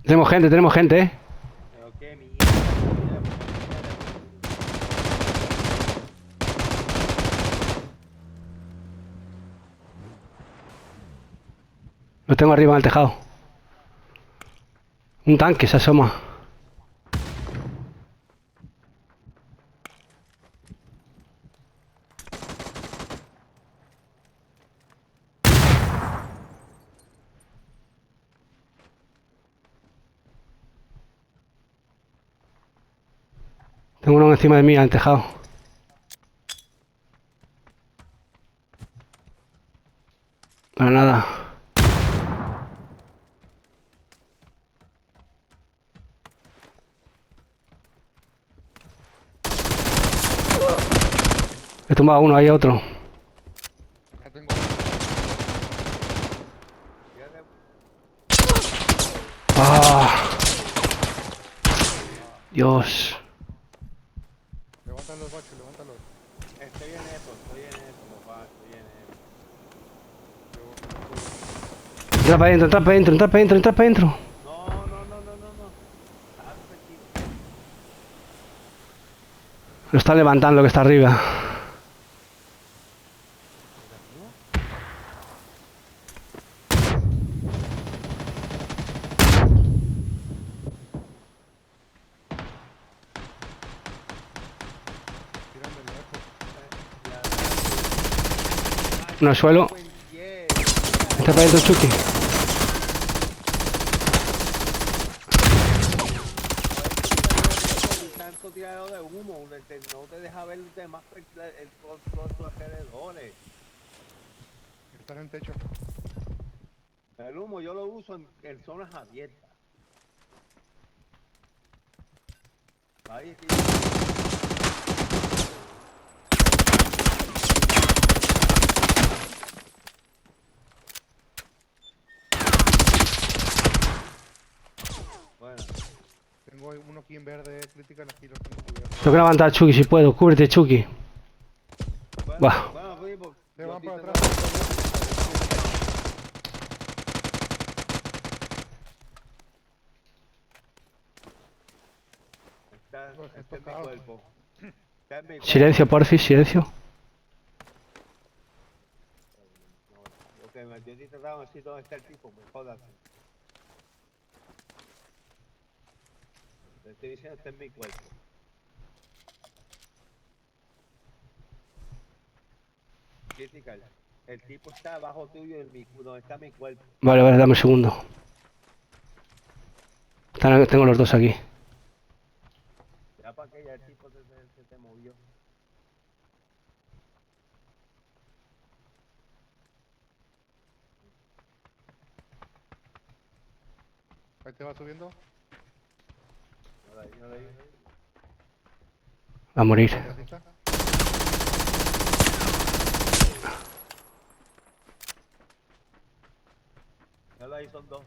Tenemos gente, Pero qué mierda. Lo tengo arriba en el tejado. Un tanque se asoma. Tengo uno encima de mí en el tejado. Para nada. He tumbado uno, hay otro. Ya tengo. Fíjate, ¡Ah! Dios. Levantan los bachos, levántalos. estoy en eso, papá, estoy en eso. Entra para adentro, entra para adentro, entra para adentro, entra para adentro. No, no, no, no, no, no. Estaba tranquilo. Lo está levantando que está arriba. ¿Negativo? Tirando el lejos. Ya. Uno al suelo. Buen 10. Entra para adentro, Chucky. Tanto tirado de humo, no te deja ver los demás todos tus alrededores. Están en el techo. El humo yo lo uso en zonas abiertas. Ahí es que bueno, Tengo uno aquí en verde, critical, aquí los tengo cubiertos. Tengo que levantar a Chucky si puedo. Cúbrete, Chucky. Va. bueno, Pipo, Se yo van estoy para tratando atrás. está en mi cuerpo. Está en mi cuerpo. Silencio, porfis, silencio. No, ok, yo estoy tratando de decir dónde está el tipo, me jodas. Te estoy diciendo está en mi cuerpo. Critical. El tipo está abajo tuyo donde está mi cuerpo. Vale, vale, dame un segundo. Tengo los dos aquí. Ya para que ya el tipo se te movió. Ahí te va subiendo. No la vi. Va a morir. Atrásita. No la vi, son dos.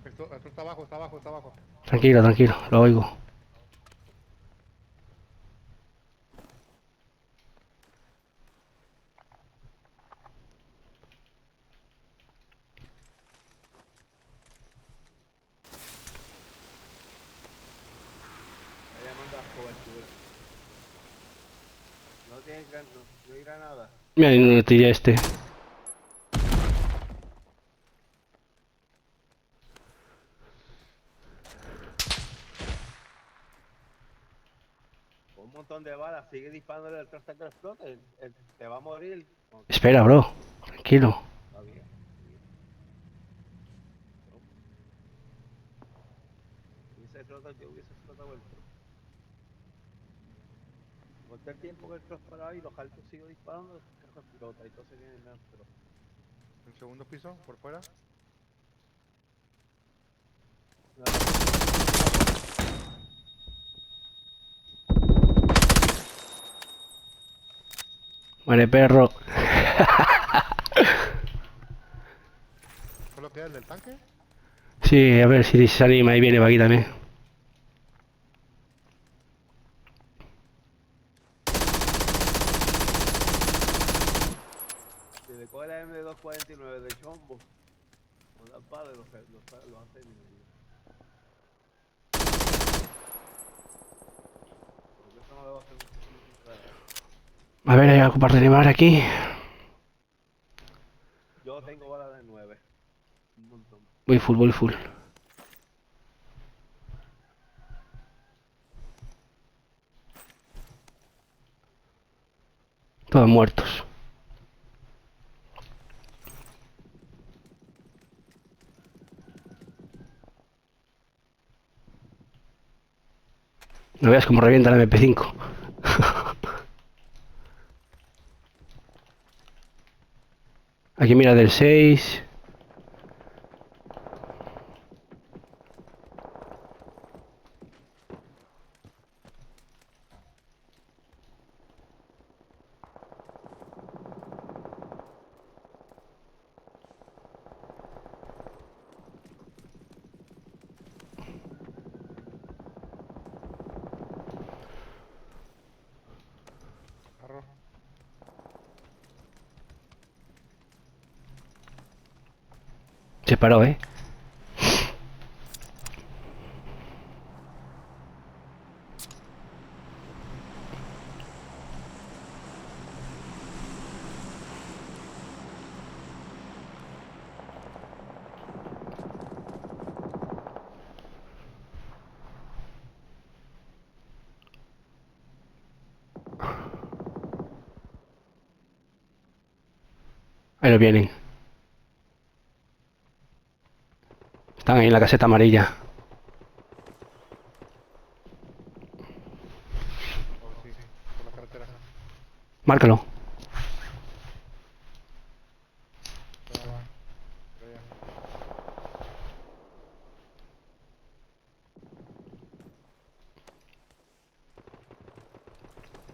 Esto está abajo, está abajo, está abajo. Tranquilo, tranquilo, lo oigo. Está llamando a cobertura. No hay granada. Mira, no le tiré este. Con un montón de balas, sigue disparándole al hasta que explote. Te va a morir. No, Espera, bro. Tranquilo. está bien. Yo hubiese explotado el tro. Con el tiempo que el tro paraba y los altos sigo disparando, el carro explota y todo se viene dentro. El segundo piso, por fuera. Vale, perro. ¿Solo queda el del tanque? Sí, a ver si se anima y viene para aquí también. Coge la M249 de Chombo. Con la padre los hace bien. Porque eso no le va a hacer un carajo. A ver, hay algo para reanimar aquí. Yo tengo bala de 9. Un montón. Voy full, voy full. Todos muertos. No veas cómo revienta la MP5. Aquí mira del 6. Carro. Se paró, ¿eh? Ahí lo vienen. Están ahí en la caseta amarilla. Oh, sí. Por la carretera. Márcalo. Ya va. Por allá.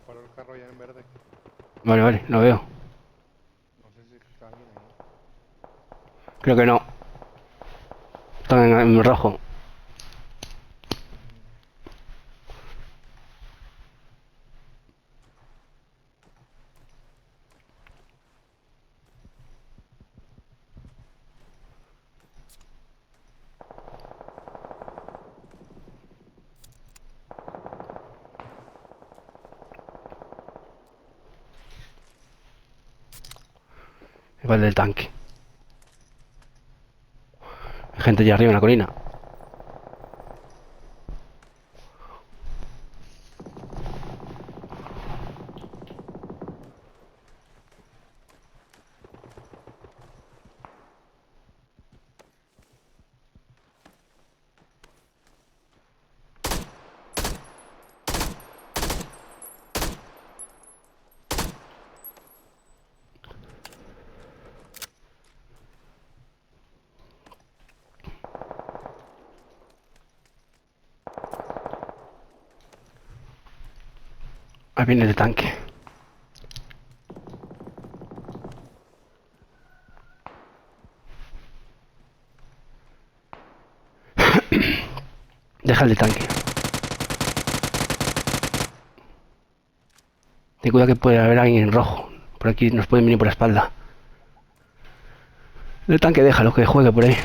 Paró el carro ya en verde. Vale, vale, lo veo. No sé si está alguien ahí. Creo que no. Están en rojo. Igual del tanque. Hay gente allá arriba en la colina. Ahí viene el tanque. Deja el tanque. Ten cuidado que puede haber alguien en rojo. Por aquí nos pueden venir por la espalda. El tanque déjalo que juegue por ahí.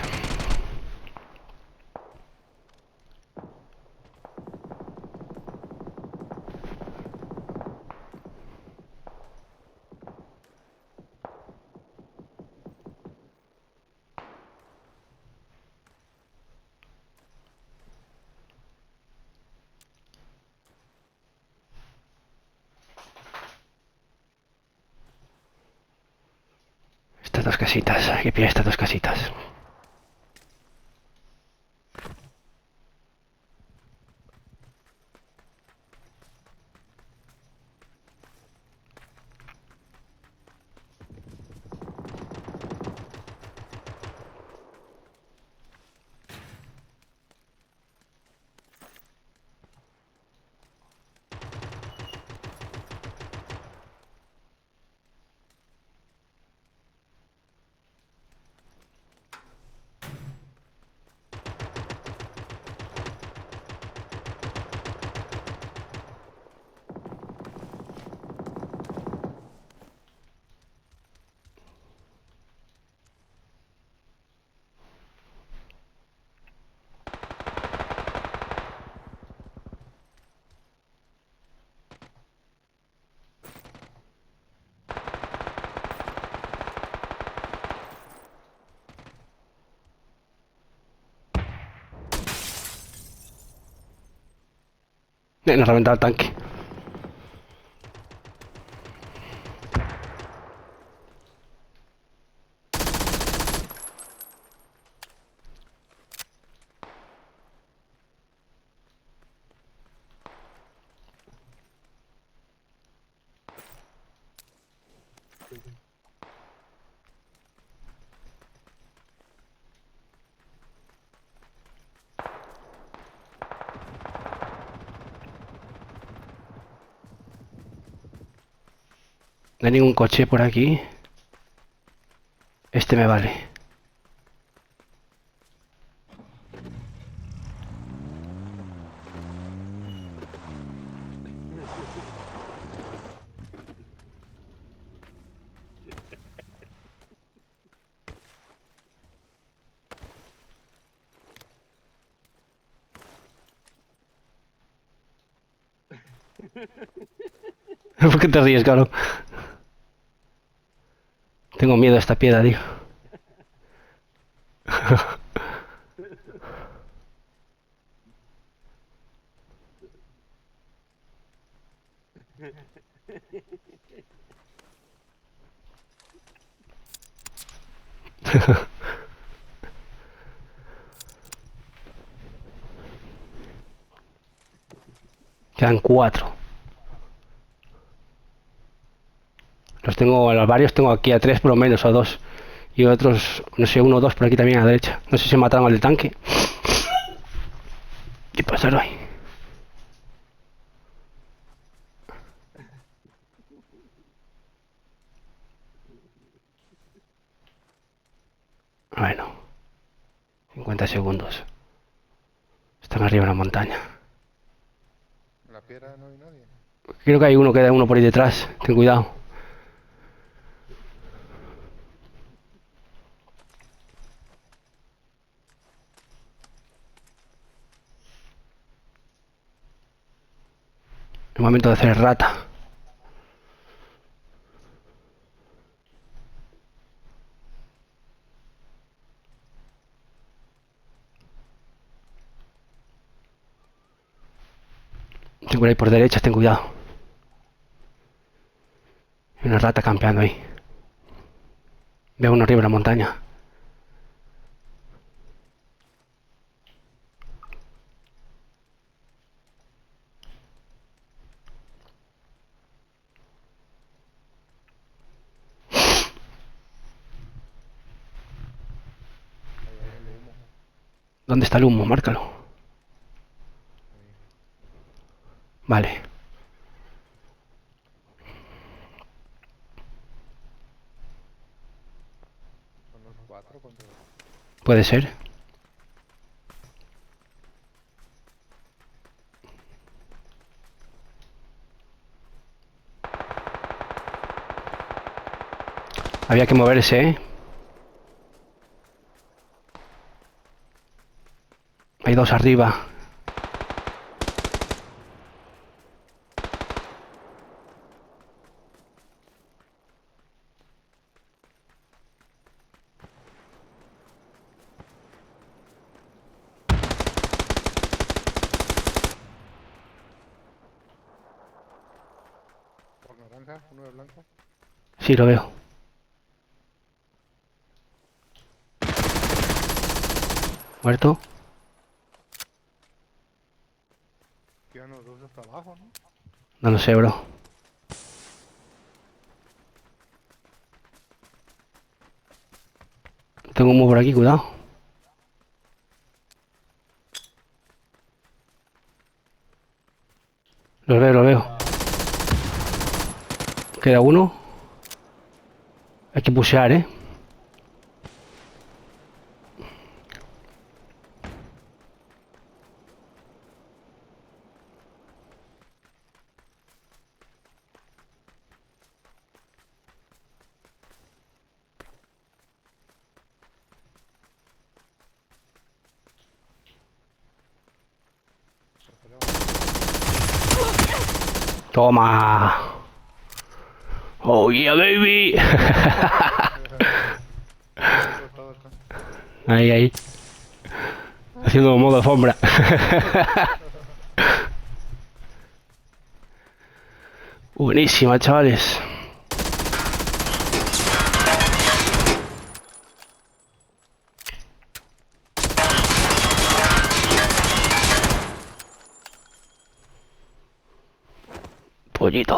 Estas dos casitas. Hay que pillar estas dos casitas. Nos ha reventado el tanque. No hay ningún coche por aquí. Este me vale. ¿Por qué te ríes, cabrón? Tengo miedo a esta piedra, tío. Quedan 4. Los tengo, a los varios tengo aquí a 3 por lo menos, o 2. Y otros, no sé, 1 o 2 por aquí también a la derecha. No sé si mataron al del tanque. ¿Qué pasaron ahí? Bueno, 50 segundos. Están arriba en la montaña. En la piedra no hay nadie. Creo que hay uno, queda uno por ahí detrás. Ten cuidado. El momento de hacer rata. Tengo ahí por derecha, ten cuidado. Hay una rata campeando ahí. Veo uno arriba en la montaña. Ahí el humo. ¿Dónde está el humo? Márcalo. Ahí. Vale. Son los 4 contra... Puede ser. Había que moverse, ¿eh? Hay 2 arriba. Por naranja, uno de blanco. Sí, lo veo. Muerto. Quedan los dos hasta abajo, ¿no? No lo sé, bro. Tengo humo por aquí, cuidado. Lo veo, lo veo. Queda uno. Hay que pushear, ¿eh? Se peleó. Toma. Oh yeah, baby. Todo acá. Ahí, ahí. Haciendo modo alfombra. Buenísima, chavales. Pollito.